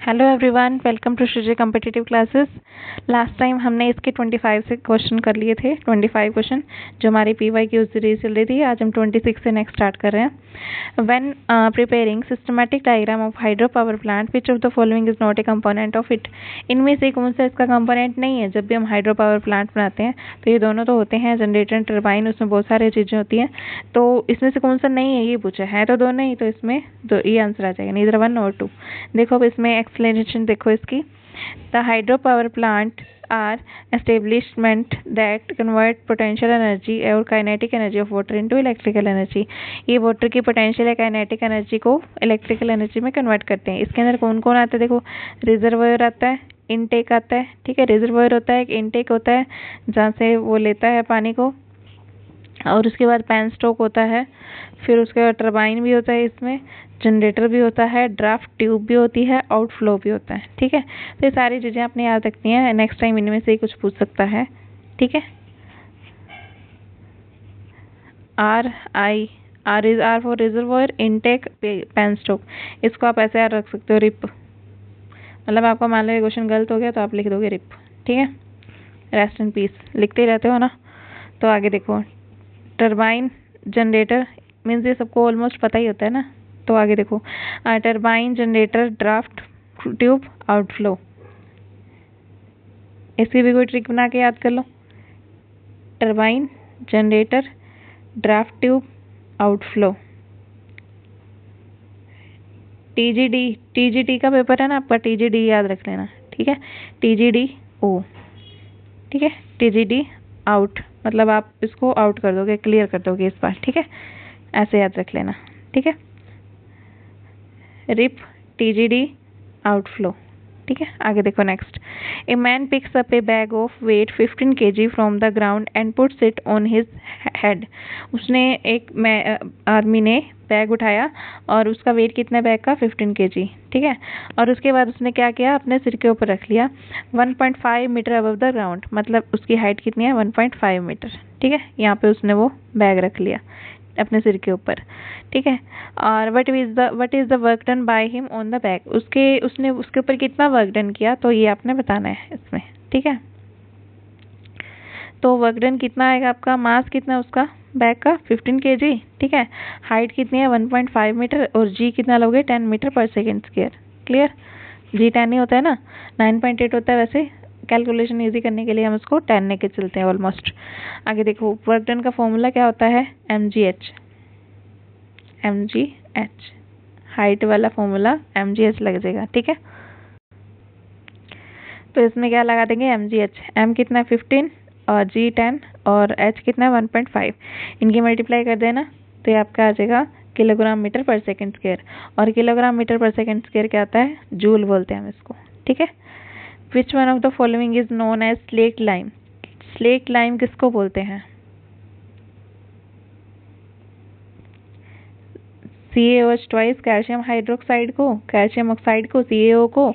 Hello everyone, welcome to Shrijay competitive classes. Last time हमने इसके 25 से क्वेश्चन कर लिए थे, 25 क्वेश्चन जो हमारी PYQ सीरीज चल रही थी। आज हम 26 से नेक्स्ट स्टार्ट कर रहे हैं। When preparing systematic diagram of hydro power plant, which of the following is not a component of it. इनमें से कौन सा इसका कंपोनेंट नहीं है। जब भी हम हाइड्रो पावर प्लांट बनाते हैं तो ये दोनों तो होते हैं, जनरेटर एंड टरबाइन, उसमें बहुत सारी चीज़ें होती हैं। तो इसमें से कौन सा नहीं है ये पूछा है, तो दोनों ही, तो इसमें तो ये आंसर आ जाएगा, नीदर 1 और 2। देखो अब इसमें एक्सप्लेनेशन देखो इसकी। The hydro power plant are establishment that convert potential energy और kinetic energy of water into electrical energy. ये वाटर की पोटेंशियल या काइनेटिक एनर्जी को इलेक्ट्रिकल एनर्जी में कन्वर्ट करते हैं। इसके अंदर कौन कौन आता है, देखो रिजर्वायर आता है, इनटेक आता है, ठीक है। रिजर्वायर होता है, एक इनटेक होता है जहाँ से वो लेता है पानी को, और उसके बाद पैन स्टॉक होता है, फिर उसके बाद टरबाइन भी होता है, इसमें जनरेटर भी होता है, ड्राफ्ट ट्यूब भी होती है, आउटफ्लो भी होता है, ठीक है। तो ये सारी चीज़ें आपने याद रखनी है, नेक्स्ट टाइम इनमें से ही कुछ पूछ सकता है, ठीक है। R for reservoir, intake, pan stock. इसको आप ऐसे याद रख सकते हो, रिप। मतलब आपका मान लो क्वेश्चन गलत हो गया तो आप लिख दोगे रिप, ठीक है। रेस्ट इन पीस लिखते ही रहते हो ना। तो आगे देखो, टरबाइन, जनरेटर मीन्स ये सबको ऑलमोस्ट पता ही होता है ना। तो आगे देखो, turbine, generator, draft tube, outflow. इसकी भी कोई ट्रिक बना के याद कर लो। Turbine, generator, draft tube, outflow. TGD का पेपर है ना आपका, टीजीडी याद रख लेना, ठीक है। टीजीडी ओ, ठीक है। टीजीडी आउट मतलब आप इसको आउट कर दोगे, क्लियर कर दोगे इस बार, ठीक है। ऐसे याद रख लेना, ठीक है। रिप, टीजीडी, आउटफ्लो, ठीक है। आगे देखो next. A man picks up a bag of weight 15 kg from the ground and puts it on his head. उसने आर्मी ने बैग उठाया और उसका वेट कितना बैग का, 15 kg, ठीक है। और उसके बाद उसने क्या किया, अपने सिर के ऊपर रख लिया 1.5 मीटर अबव द ग्राउंड। मतलब उसकी हाइट कितनी है, 1.5 मीटर, ठीक है। यहाँ पे उसने वो बैग रख लिया अपने सिर के ऊपर, ठीक है। और what is the work done by him on the bag. उसने उसके ऊपर कितना वर्क डन किया, तो ये आपने बताना है इसमें, ठीक है। तो वर्क डन कितना आएगा आपका, मास कितना उसका बैग का, 15 kg, ठीक है। हाइट कितनी है, 1.5 मीटर, और जी कितना लोगे, 10 मीटर पर सेकेंड स्क्वायर। क्लियर। जी 10 ही होता है ना, 9.8 होता है। वैसे कैलकुलेशन इजी करने के लिए हम उसको 10 लेके चलते हैं ऑलमोस्ट। आगे देखो, वर्क डन का फॉर्मूला क्या होता है, mgh। हाइट वाला फॉर्मूला mgh लग जाएगा, ठीक है। तो इसमें क्या लगा देंगे, mgh। m कितना है, 15, और g 10, और h कितना है, 1.5। इनकी मल्टीप्लाई कर देना तो ये आपका आ जाएगा किलोग्राम मीटर पर सेकेंड स्क्वायर। और किलोग्राम मीटर पर सेकेंड स्क्वायर क्या आता है, जूल बोलते हैं हम इसको, ठीक है। Which one of the following is known as slate lime. Slate lime किसको बोलते हैं, CaOH ट्वाइस, कैल्शियम हाइड्रोक्साइड को, कैल्शियम ऑक्साइड को, CaO को,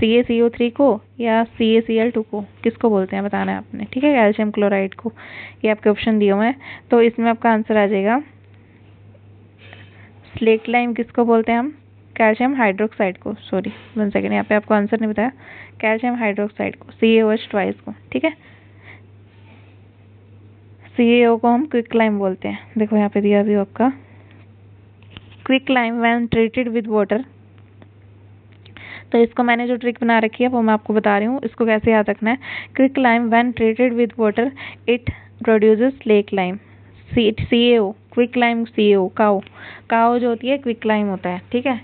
CaCO3 को, या CaCl2 को, किसको बोलते हैं बताना है आपने, ठीक है। कैल्शियम क्लोराइड को। ये आपके ऑप्शन दिए हुए हैं, तो इसमें आपका आंसर आ जाएगा स्लेट लाइम किसको बोलते हैं हम, कैल्शियम हाइड्रोक्साइड को। सॉरी 1 सेकेंड, यहाँ पे आपको आंसर नहीं बताया, कैल्शियम हाइड्रोक्साइड को, CaOH ट्वाइस को, ठीक है। CaO को हम क्विक लाइम बोलते हैं। देखो यहाँ पे दिया भी आपका quick lime when treated with water. तो इसको मैंने जो ट्रिक बना रखी है वो मैं आपको बता रही हूँ, इसको कैसे याद रखना है। Quick lime when treated with water it produces slate lime. CaO quick lime, CaO काओ जो होती है क्विक लाइम होता है, ठीक है।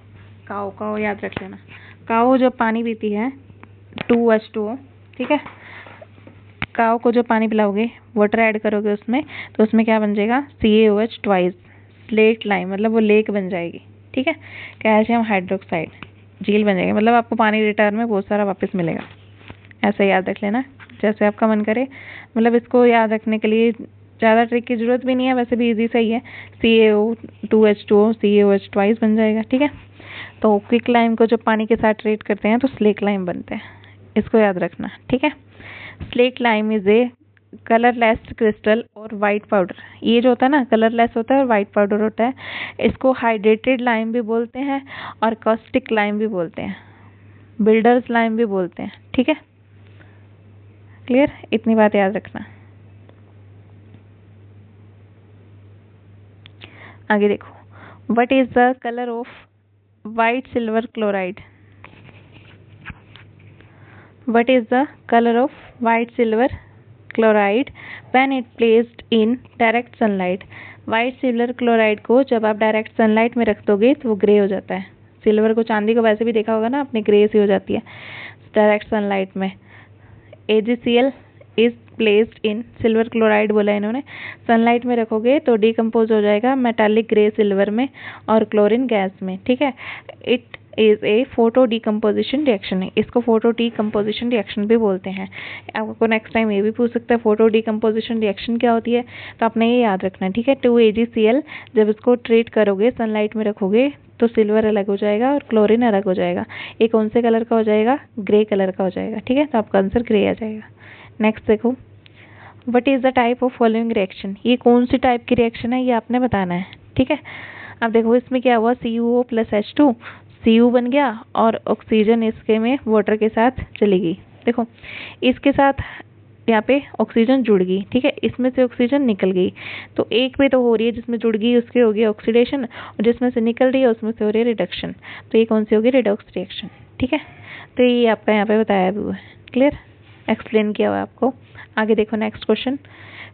काओ याद रख लेना। काओ जो पानी पीती है 2H2O, ठीक है। काओ को जो पानी पिलाओगे, वाटर ऐड करोगे उसमें, तो उसमें क्या बन जाएगा, CaOH ट्वाइस, स्लेट लाइम, मतलब वो लेक बन जाएगी, ठीक है। कैल्शियम हाइड्रोक्साइड, झील बन जाएगी, मतलब आपको पानी रिटर्न में बहुत सारा वापस मिलेगा। ऐसा याद रख लेना जैसे आपका मन करे। मतलब इसको याद रखने के लिए ज़्यादा ट्रिक की जरूरत भी नहीं है, वैसे भी इजी सही है। CaO 2H2O, CaOH ट्वाइस बन जाएगा, ठीक है। तो क्विक लाइम को जब पानी के साथ ट्रीट करते हैं तो स्लेट लाइम बनते हैं, इसको याद रखना, ठीक है। Slate lime is a colourless crystal और वाइट पाउडर। ये जो होता है ना, कलरलेस होता है और वाइट पाउडर होता है। इसको हाइड्रेटेड लाइम भी बोलते हैं और कॉस्टिक लाइम भी बोलते हैं। बिल्डर्स लाइम भी बोलते हैं, ठीक है। क्लियर, इतनी बात याद रखना। आगे देखो, what is the colour of white silver chloride? What is the color of white silver chloride when it placed in direct sunlight? White silver chloride को जब आप डायरेक्ट सनलाइट में रख दोगे तो वो ग्रे हो जाता है। सिल्वर को, चांदी को वैसे भी देखा होगा ना आपने, ग्रे सी हो जाती है डायरेक्ट सनलाइट में। AgCl is placed in silver chloride बोला इन्होंने, सनलाइट में रखोगे तो डिकम्पोज हो जाएगा मेटालिक ग्रे सिल्वर में और क्लोरीन गैस में, ठीक है। It is a photo decomposition reaction है, इसको फोटो डिकम्पोजिशन रिएक्शन भी बोलते हैं। आपको नेक्स्ट टाइम ये भी पूछ सकता है फोटो डिकम्पोजिशन रिएक्शन क्या होती है, तो आपने ये याद रखना है, ठीक है। 2AgCl जब इसको ट्रीट करोगे, सनलाइट में रखोगे तो सिल्वर अलग हो जाएगा और क्लोरीन अलग हो जाएगा। ये कौन से कलर का हो जाएगा? ग्रे कलर का हो जाएगा, ठीक है। तो आपका आंसर ग्रे आ जाएगा। नेक्स्ट देखो, what is the type of following reaction? ये कौन सी टाइप की रिएक्शन है ये आपने बताना है, ठीक है। अब देखो इसमें क्या हुआ, CuO + H2, Cu बन गया और ऑक्सीजन इसके में वाटर के साथ चली गई। देखो इसके साथ यहाँ पे ऑक्सीजन जुड़ गई, ठीक है, इसमें से ऑक्सीजन निकल गई, तो एक में तो हो रही है जिसमें जुड़ गई उसकी हो गई ऑक्सीडेशन, और जिसमें से निकल रही है उसमें से हो रही है रिडक्शन। तो ये कौन सी होगी? रिडॉक्स रिएक्शन, ठीक है। तो ये आपका यहाँ पे बताया भी हुआ है, क्लियर, एक्सप्लेन किया हुआ है आपको। आगे देखो next question,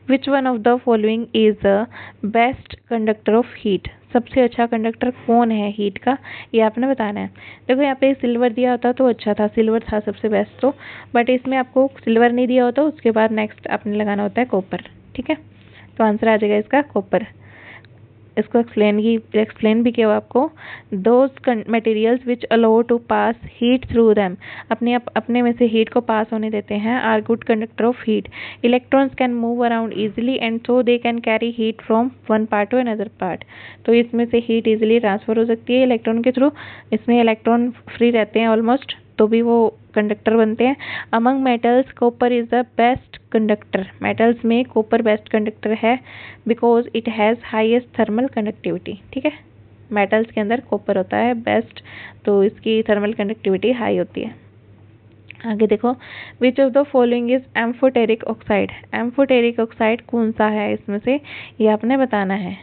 which one of the following is the best conductor of heat? सबसे अच्छा कंडक्टर कौन है हीट का, ये आपने बताना है। देखो यहाँ पे सिल्वर दिया होता तो अच्छा था, सिल्वर था सबसे बेस्ट तो, बट इसमें आपको सिल्वर नहीं दिया होता, उसके बाद नेक्स्ट आपने लगाना होता है कॉपर, ठीक है। तो आंसर आ जाएगा इसका कॉपर। इसको एक्सप्लेन भी किया हुआ आपको, those materials which allow to pass heat through them, अपने में से हीट को पास होने देते हैं, are good conductor of heat. Electrons can move around easily and so they can carry heat from one part to another part. तो इसमें से हीट इजीली ट्रांसफर हो सकती है इलेक्ट्रॉन के थ्रू, इसमें इलेक्ट्रॉन फ्री रहते हैं ऑलमोस्ट, तो भी वो कंडक्टर बनते हैं। Among metals copper is the best conductor, metals में कॉपर बेस्ट कंडक्टर है because it has highest thermal conductivity, ठीक है। मेटल्स के अंदर कॉपर होता है बेस्ट, तो इसकी थर्मल कंडक्टिविटी हाई होती है। आगे देखो, विच of the following is amphoteric oxide? Amphoteric oxide कौन सा है इसमें से, ये आपने बताना है,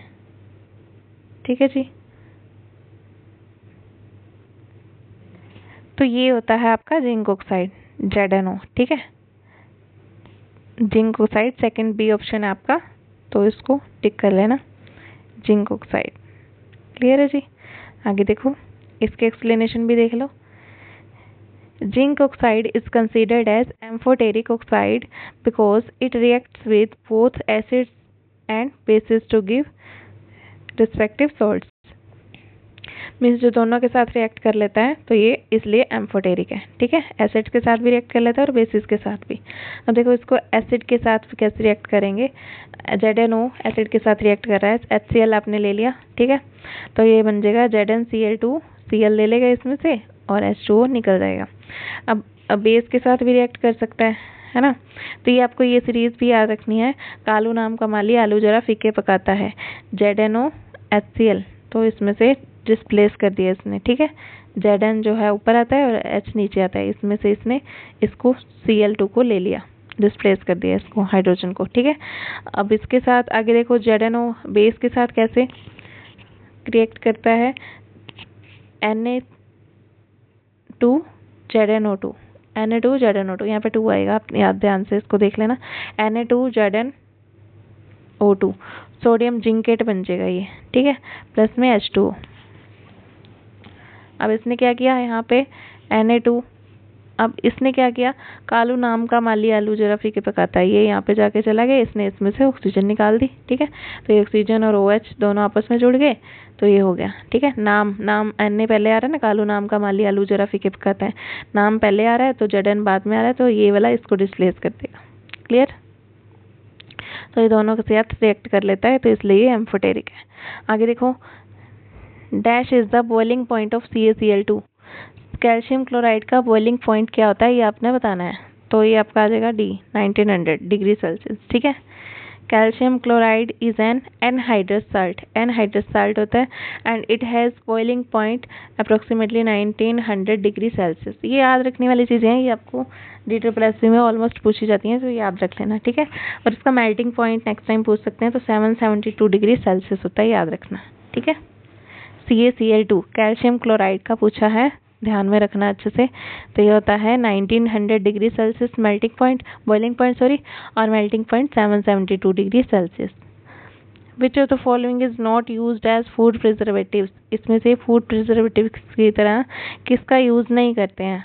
ठीक है जी। तो ये होता है आपका जिंक ऑक्साइड, ZnO, ठीक है। Zinc oxide second B option है आपका, तो इसको टिक कर लेना, जिंक ऑक्साइड, क्लियर है जी। आगे देखो, इसके एक्सप्लेनेशन भी देख लो। Zinc oxide is considered as amphoteric oxide because it reacts with both acids and bases to give respective salts. Means जो दोनों के साथ रिएक्ट कर लेता है तो ये इसलिए एम्फोटेरिक है, ठीक है। एसिड के साथ भी रिएक्ट कर लेता है और बेसिस के साथ भी। अब देखो इसको एसिड के साथ कैसे रिएक्ट करेंगे, ZnO एसिड के साथ रिएक्ट कर रहा है, HCl आपने ले लिया, ठीक है। तो ये बन जाएगा ZnCl2, Cl ले लेगा इसमें से और H2O निकल जाएगा। अब बेस के साथ भी रिएक्ट कर सकता है ना। तो ये आपको ये सीरीज भी याद रखनी है, कालू नाम का माली आलू जरा फीके पकाता है, ZnO HCl, तो इसमें से डिस्प्लेस कर दिया इसने, ठीक है। Zn जो है ऊपर आता है और H नीचे आता है, इसमें से इसने इसको Cl2 को ले लिया, डिस्प्लेस कर दिया इसको, हाइड्रोजन को, ठीक है। अब इसके साथ आगे देखो, ZnO बेस के साथ कैसे रिएक्ट करता है, Na2ZnO2, Na2ZnO2, यहाँ पे 2 आएगा, आप याद ध्यान से इसको देख लेना, Na2ZnO2 सोडियम जिंकेट बन जाएगा ये, ठीक है, प्लस में H2O। अब इसने क्या किया यहाँ पे Na2, अब इसने क्या किया, कालू नाम का माली आलू जरा फीके पकाता है, ये यहाँ पे जाके चला गया, इसने इसमें से ऑक्सीजन निकाल दी, ठीक है। तो ये ऑक्सीजन और OH दोनों आपस में जुड़ गए, तो ये हो गया, ठीक है। नाम Na पहले आ रहा है ना, कालू नाम का माली आलू जरा फीके पकाता है, नाम पहले आ रहा है तो Zn बाद में आ रहा है, तो ये वाला इसको डिस्प्लेस कर देगा, क्लियर। तो ये दोनों के साथ रिएक्ट कर लेता है, तो इसलिए ये एम्फोटेरिक है। आगे देखो, dash is the boiling point of CaCl2, calcium chloride का बॉइलिंग पॉइंट क्या होता है ये आपने बताना है। तो ये आपका आ जाएगा D 1900 डिग्री सेल्सियस, ठीक है। Calcium chloride is an anhydrous salt, anhydrous salt होता है and it has boiling point approximately 1900 degree Celsius. ये याद रखने वाली चीज़ें हैं, ये आपको DSSC में ऑलमोस्ट पूछी जाती हैं, तो याद रख लेना, ठीक है। और इसका मेल्टिंग पॉइंट नेक्स्ट टाइम पूछ सकते हैं, तो 772 डिग्री सेल्सियस होता है, याद रखना, ठीक है। CaCl2 कैल्शियम क्लोराइड का पूछा है, ध्यान में रखना अच्छे से। तो ये होता है 1900 degree Celsius melting point, boiling point sorry, और melting point 772 degree Celsius. Which of the following is not used as food preservatives, इसमें से फूड प्रिजर्वेटिव्स की तरह किसका यूज नहीं करते हैं,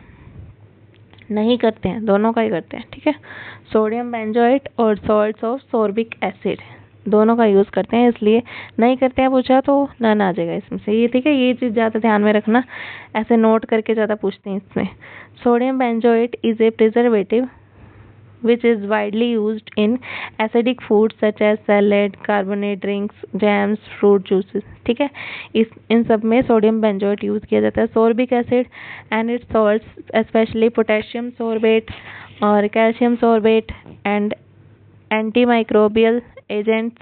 नहीं करते हैं, दोनों का ही करते हैं, ठीक है। सोडियम बेंजोएट और सॉल्ट्स ऑफ सोर्बिक एसिड, दोनों का यूज़ करते हैं, इसलिए नहीं करते हैं पूछा तो नन आ जाएगा इसमें से, ये ठीक है। ये चीज़ ज़्यादा ध्यान में रखना, ऐसे नोट करके ज़्यादा पूछते हैं इसमें। Sodium benzoate is a preservative which is widely used in acidic foods such as salad, carbonate drinks, jams, fruit juices, ठीक है। इन सब में सोडियम बेंजोएट यूज़ किया जाता है। Sorbic acid and its salts specially potassium sorbate और calcium sorbate and antimicrobial agents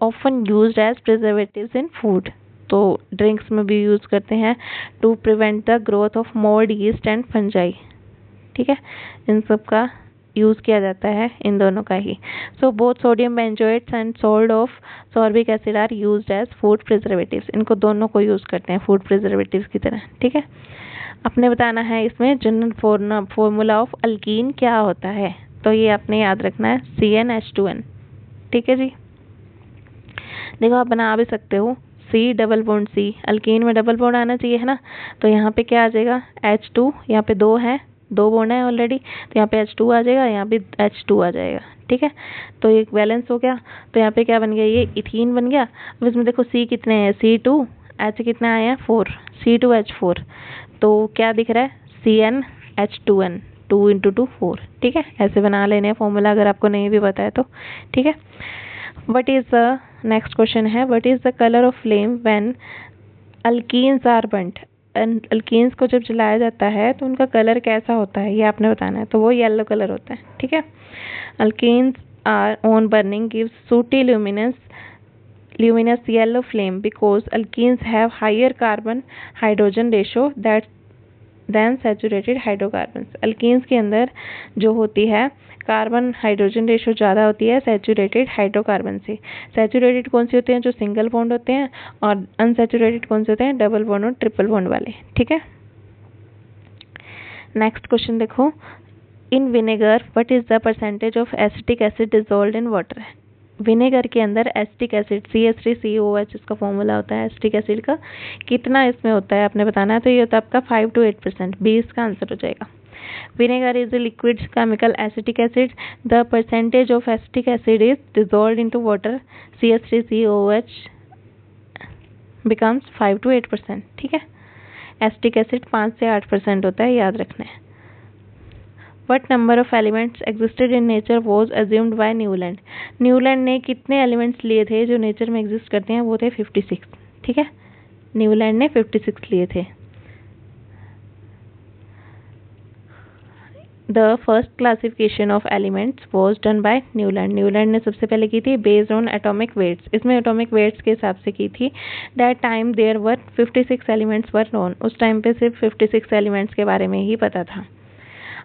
often used as preservatives in food, तो drinks में भी यूज़ करते हैं to prevent the growth of mould, yeast and fungi, ठीक है। इन सब का यूज़ किया जाता है, इन दोनों का ही। So both sodium benzoates and salt of sorbic acid are used as food preservatives, इनको दोनों को यूज़ करते हैं फूड प्रिजर्वेटिव्स की तरह, ठीक है। आपने बताना है इसमें जनरल फॉर्मूला ऑफ अल्कीन क्या होता है, तो ये आपने याद रखना है CnH2n, ठीक है जी। देखो आप बना भी सकते हो, C double bond C, alkyne में डबल बॉन्ड आना चाहिए है ना, तो यहाँ पे क्या आ जाएगा H2, यहाँ पे दो है, दो बॉन्ड है ऑलरेडी, तो यहाँ पे H2 आ जाएगा, यहाँ पे H2 आ जाएगा, ठीक है। तो एक बैलेंस हो गया, तो यहाँ पे क्या बन गया, ये इथीन बन गया। अब इसमें देखो C कितने हैं, C2, H कितना आया है 4, C2H4, तो क्या दिख रहा है CnH2n, 2 × 2 4, ठीक है। ऐसे बना लेने हैं फॉर्मूला, अगर आपको नहीं भी पता है तो, ठीक है। What is the next question है, what is the colour of flame when alkenes are burnt, alkenes को जब जलाया जाता है तो उनका कलर कैसा होता है, ये आपने बताना है, तो वो येलो कलर होता है, ठीक है। Alkenes are on burning gives sooty luminous yellow flame because alkenes have higher carbon hydrogen ratio than saturated hydrocarbons। Alkenes के अंदर जो होती है कार्बन हाइड्रोजन रेशो ज़्यादा होती है सैचुरेटेड हाइड्रोकार्बन से। सैचुरेटेड कौन से होते हैं, जो सिंगल बॉन्ड होते हैं, और अनसैचुरेटेड कौन से होते हैं, डबल बॉन्ड और ट्रिपल बॉन्ड वाले, ठीक है। नेक्स्ट क्वेश्चन देखो, in vinegar what is the percentage of acetic acid dissolved in water. Vinegar के अंदर एसिटिक एसिड CH3COOH इसका फॉर्मूला होता है एसिटिक एसिड का, कितना इसमें होता है आपने बताना है, तो ये होता है आपका 5 to 8%, 20 का आंसर हो जाएगा। Vinegar is a liquid chemical acetic acid, the percentage of acetic acid is dissolved into water CH3COOH becomes 5 to 8%, ठीक है। एसिटिक एसिड 5 से 8% होता है, याद रखना है। What number of elements existed in nature was assumed by Newland। Newland ने कितने एलिमेंट्स लिए थे जो नेचर में एग्जिस्ट करते हैं, वो थे 56, ठीक है। न्यूलैंड ने 56 लिए थे। The first classification of elements was done by Newland। Newland ने सबसे पहले की थी based on atomic weights, इसमें atomic weights के हिसाब से की थी। That time there were 56 elements were known। उस टाइम पे सिर्फ 56 एलिमेंट्स के बारे में ही पता था।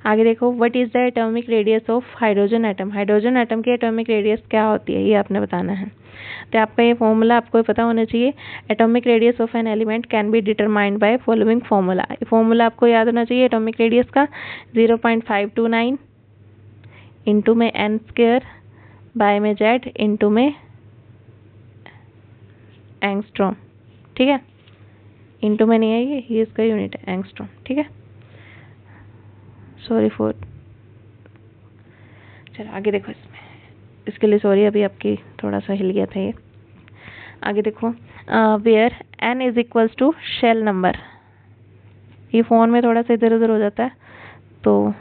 आगे देखो, what is the atomic radius of hydrogen atom. Hydrogen atom की एटॉमिक रेडियस क्या होती है, ये आपने बताना है। तो आपका ये फॉर्मूला आपको पता होना चाहिए। Atomic radius of an element can be determined by following formula. Formula आपको याद होना चाहिए एटॉमिक रेडियस का, 0.529 इंटू में n² बाय में z इंटू में एंगस्ट्रॉम, ठीक है। इंटू में नहीं है, ये इसका यूनिट है एंगस्ट्रॉम, ठीक है। सॉरी फॉर, चलो आगे देखो, इसके लिए सॉरी, अभी आपकी थोड़ा सा हिल गया था ये। आगे देखो, where n is equals to shell number. ये फ़ोन में थोड़ा सा इधर उधर हो जाता है, तो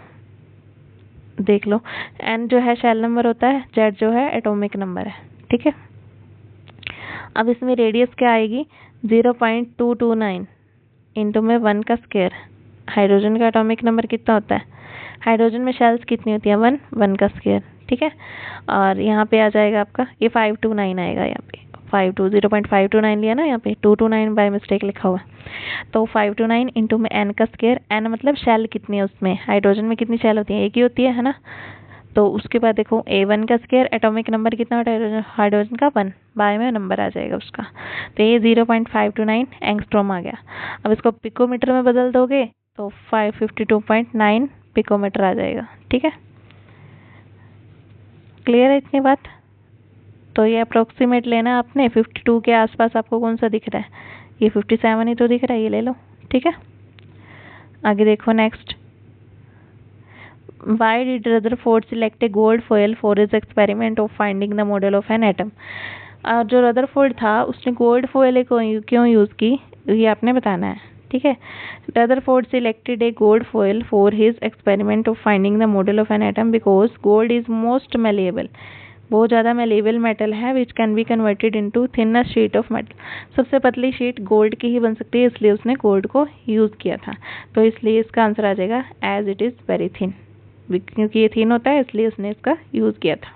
देख लो। n जो है शेल नंबर होता है, z जो है एटॉमिक नंबर है, ठीक है। अब इसमें रेडियस क्या आएगी, 0.229 इंटू में 1 का स्क्वायर। हाइड्रोजन का एटॉमिक नंबर कितना होता है, हाइड्रोजन में शेल्स कितनी होती है, 1 का स्क्वायर, ठीक है। और यहाँ पे आ जाएगा आपका ये 529 आएगा, यहाँ पे 0.529 लिया ना, यहाँ पे 229 बाय मिस्टेक लिखा हुआ है। तो 529 इंटू में n का स्क्वायर, n मतलब शेल कितनी है उसमें, हाइड्रोजन में कितनी शेल होती है, एक ही होती है ना। तो उसके बाद देखो A1 का स्क्वायर, एटॉमिक नंबर कितना होता है हाइड्रोजन का 1, बाय में नंबर आ जाएगा उसका। तो ये 0.529 एंगस्ट्रॉम आ गया। अब इसको पिकोमीटर में बदल दोगे तो 552.9 पिकोमीटर आ जाएगा। ठीक है, क्लियर है इतनी बात। तो ये अप्रोक्सीमेट लेना आपने, 52 के आसपास आपको कौन सा दिख रहा है, ये 57 ही तो दिख रहा है, ये ले लो। ठीक है, आगे देखो next. Why did Rutherford select a gold foil for his experiment of finding the model of an atom? जो रदरफोर्ड था उसने गोल्ड फॉयल क्यों यूज की, ये आपने बताना है। ठीक है, Rutherford selected a gold foil for his experiment of finding the model of an atom because gold is most malleable, बहुत ज़्यादा मेलेबल मेटल है, which can be converted into thinner sheet of metal. सबसे पतली sheet gold की ही बन सकती है, इसलिए उसने गोल्ड को यूज़ किया था। तो इसलिए इसका आंसर आ जाएगा as it is very thin, क्योंकि ये थिन होता है इसलिए उसने इसका यूज़ किया था।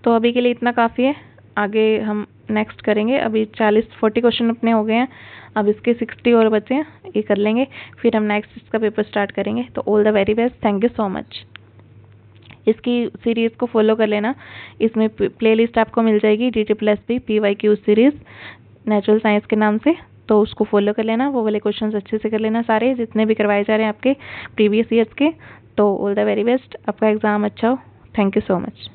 तो अभी के लिए इतना काफ़ी है, आगे हम नेक्स्ट करेंगे। अभी 40 क्वेश्चन अपने हो गए हैं, अब इसके 60 और बचे हैं, ये कर लेंगे, फिर हम नेक्स्ट इसका पेपर स्टार्ट करेंगे। तो all the very best, thank you so much. इसकी सीरीज़ को फॉलो कर लेना, इसमें प्लेलिस्ट आपको मिल जाएगी DSSP PYQ series natural science के नाम से, तो उसको फॉलो कर लेना, वो वाले क्वेश्चंस अच्छे से कर लेना सारे जितने भी करवाए जा रहे हैं आपके प्रीवियस ईयर्स के। तो ऑल द वेरी बेस्ट, आपका एग्ज़ाम अच्छा हो। Thank you so much.